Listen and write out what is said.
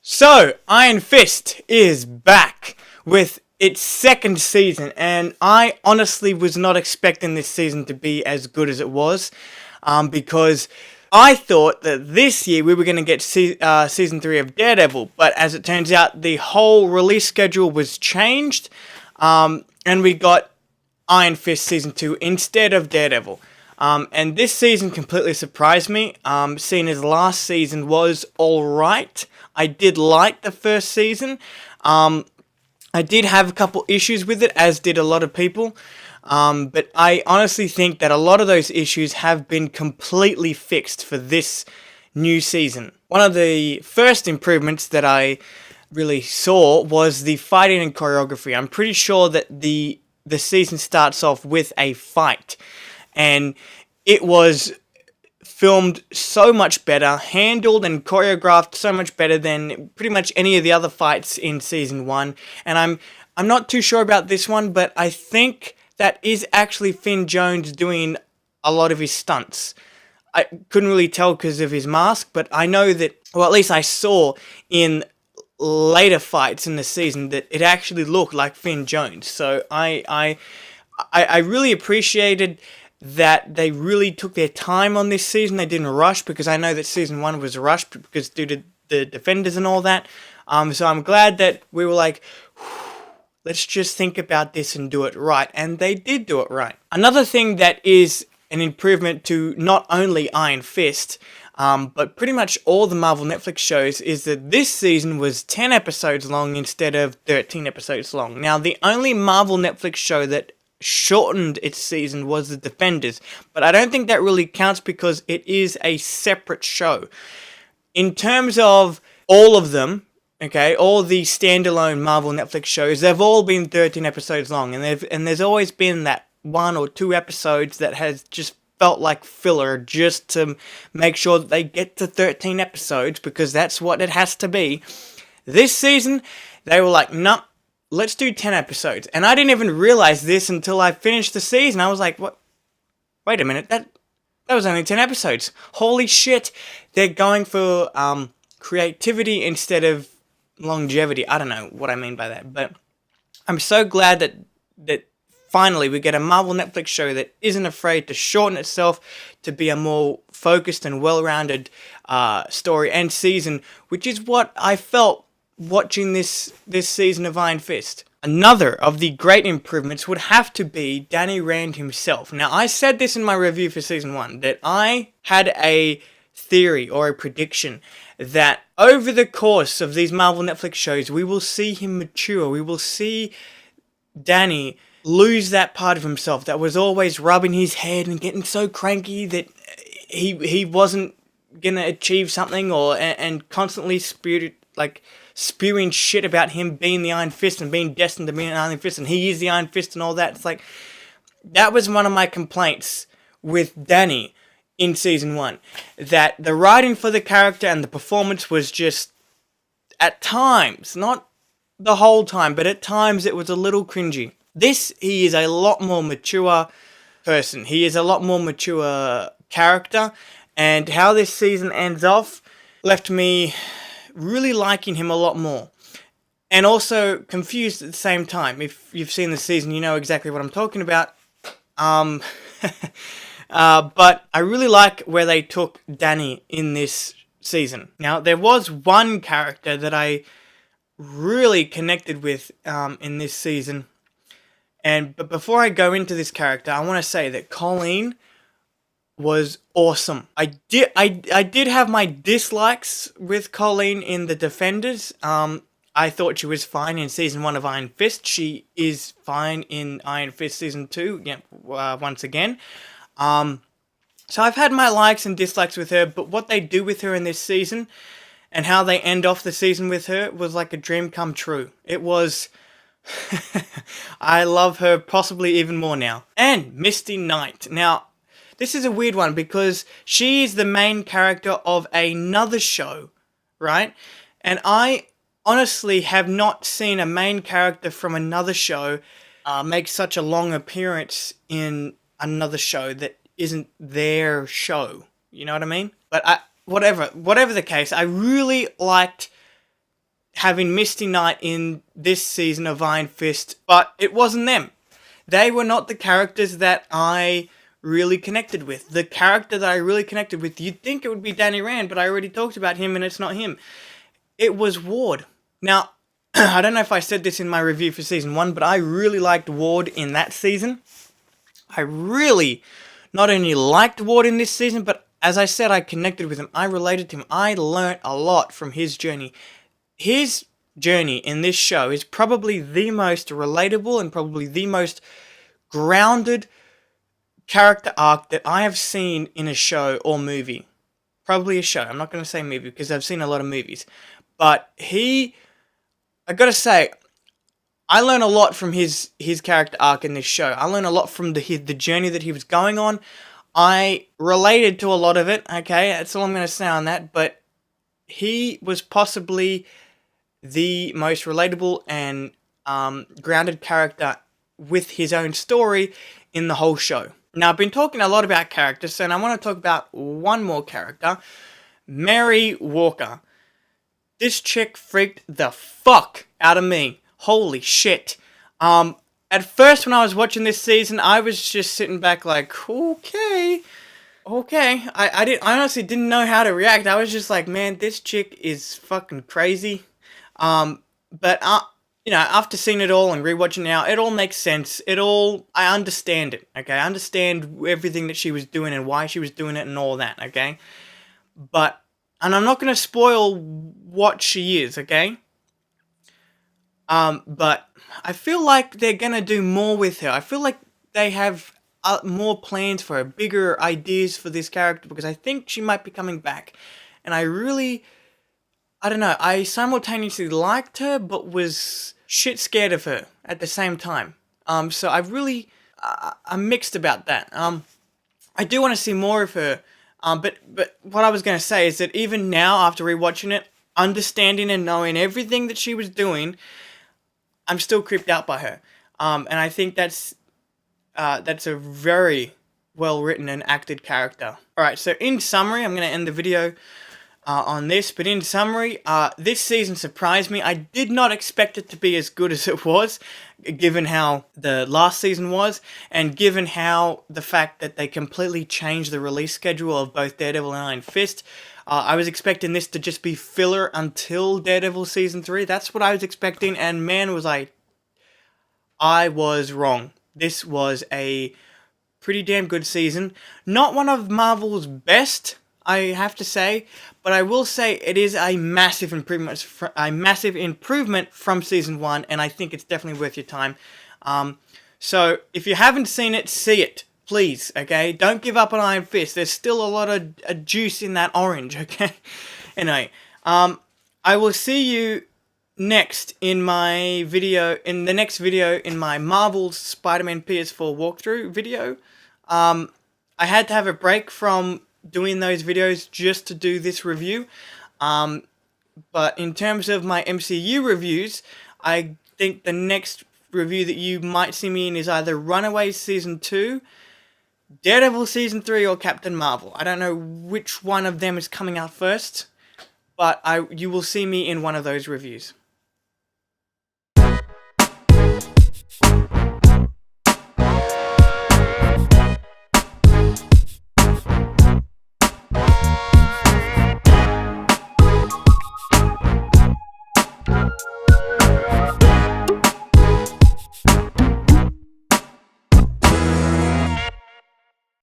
So, Iron Fist is back with its second season, and I honestly was not expecting this season to be as good as it was, because I thought that this year we were going to get season 3 of Daredevil, but as it turns out, the whole release schedule was changed, and we got Iron Fist season 2 instead of Daredevil. And this season completely surprised me, seeing as last season was alright. I did like the first season. I did have a couple issues with it, as did a lot of people. But I honestly think that a lot of those issues have been completely fixed for this new season. One of the first improvements that I really saw was the fighting and choreography. I'm pretty sure that the season starts off with a fight, and it was filmed so much better, handled and choreographed so much better than pretty much any of the other fights in season 1. And I'm not too sure about this one, but I think that is actually Finn Jones doing a lot of his stunts. I couldn't really tell because of his mask, but I know that, well, at least I saw in later fights in the season that it actually looked like Finn Jones. So I really appreciated that they really took their time on this season. They didn't rush, because I know that season 1 was rushed because due to the Defenders and all that. So I'm glad that we were like, let's just think about this and do it right. And they did do it right. Another thing that is an improvement to not only Iron Fist, but pretty much all the Marvel Netflix shows, is that this season was 10 episodes long instead of 13 episodes long. Now, the only Marvel Netflix show that shortened its season was The Defenders, but I don't think that really counts because it is a separate show. In terms of all of them, okay, all the standalone Marvel Netflix shows, they've all been 13 episodes long, and there's always been that 1 or 2 episodes that has just felt like filler, just to make sure that they get to 13 episodes, because that's what it has to be. This season, they were like, nope, let's do 10 episodes. And I didn't even realize this until I finished the season. I was like, what? Wait a minute, that was only 10 episodes. Holy shit, they're going for creativity instead of longevity. I don't know what I mean by that, but I'm so glad that finally we get a Marvel Netflix show that isn't afraid to shorten itself to be a more focused and well-rounded story and season, which is what I felt watching this season of Iron Fist. Another of the great improvements would have to be Danny Rand himself. Now, I said this in my review for season 1, that I had a theory or a prediction that over the course of these Marvel Netflix shows, we will see him mature. We will see Danny lose that part of himself that was always rubbing his head and getting so cranky that he wasn't gonna achieve something, and constantly spewing shit about him being the Iron Fist and being destined to be an Iron Fist, and he is the Iron Fist and all that. It's like, that was one of my complaints with Danny in season 1, that the writing for the character and the performance was just, at times, not the whole time, but at times it was a little cringy. This, he is a lot more mature person. He is a lot more mature character, and how this season ends off left me really liking him a lot more, and also confused at the same time. If you've seen the season, you know exactly what I'm talking about. But I really like where they took Danny in this season. Now, there was one character that I really connected with in this season, but before I go into this character, I want to say that Colleen was awesome. I did have my dislikes with Colleen in The Defenders. I thought she was fine in season 1 of Iron Fist. She is fine in Iron Fist season 2, once again. So I've had my likes and dislikes with her, but what they do with her in this season, and how they end off the season with her, was like a dream come true. It was... I love her possibly even more now. And Misty Knight. Now, this is a weird one, because she is the main character of another show, right? And I honestly have not seen a main character from another show make such a long appearance in another show that isn't their show. You know what I mean? But whatever the case, I really liked having Misty Knight in this season of Iron Fist, but it wasn't them. They were not the characters that I really connected with. The character that I really connected with, you'd think it would be Danny Rand, but I already talked about him and it's not him. It was Ward. Now, I don't know if I said this in my review for season 1, but I really liked Ward in that season. I really not only liked Ward in this season, but as I said, I connected with him. I related to him. I learnt a lot from his journey. His journey in this show is probably the most relatable and probably the most grounded character arc that I have seen in a show or movie. Probably a show. I'm not going to say movie because I've seen a lot of movies. But I gotta say, I learned a lot from his character arc in this show. I learned a lot from the journey that he was going on. I related to a lot of it, okay? That's all I'm going to say on that. But he was possibly the most relatable and grounded character with his own story in the whole show. Now, I've been talking a lot about characters, and I want to talk about one more character, Mary Walker. This chick freaked the fuck out of me. Holy shit. At first when I was watching this season, I was just sitting back like, okay. I honestly didn't know how to react. I was just like, man, this chick is fucking crazy. But after seeing it all and rewatching now, it all makes sense. I understand it, okay? I understand everything that she was doing and why she was doing it and all that, okay? And I'm not going to spoil what she is, okay? But I feel like they're going to do more with her. I feel like they have more plans for her, bigger ideas for this character, because I think she might be coming back. And I don't know, I simultaneously liked her, but was shit scared of her at the same time. So I'm mixed about that. I do want to see more of her. But what I was going to say is that even now, after rewatching it, understanding and knowing everything that she was doing, I'm still creeped out by her. And I think that's a very well written and acted character. Alright, so in summary, I'm going to end the video on this, but in summary, this season surprised me. I did not expect it to be as good as it was, given how the last season was, and given how the fact that they completely changed the release schedule of both Daredevil and Iron Fist. I was expecting this to just be filler until Daredevil Season 3. That's what I was expecting, and man, was I was wrong. This was a pretty damn good season. Not one of Marvel's best, I have to say, but I will say it is a massive improvement from Season 1, and I think it's definitely worth your time. So, if you haven't seen it, see it. Please, okay? Don't give up on Iron Fist. There's still a lot of juice in that orange, okay? Anyway, I will see you next in the next video in my Marvel's Spider-Man PS4 walkthrough video. I had to have a break from doing those videos just to do this review. But in terms of my MCU reviews, I think the next review that you might see me in is either Runaways Season 2, Daredevil Season 3, or Captain Marvel. I don't know which one of them is coming out first, but you will see me in one of those reviews.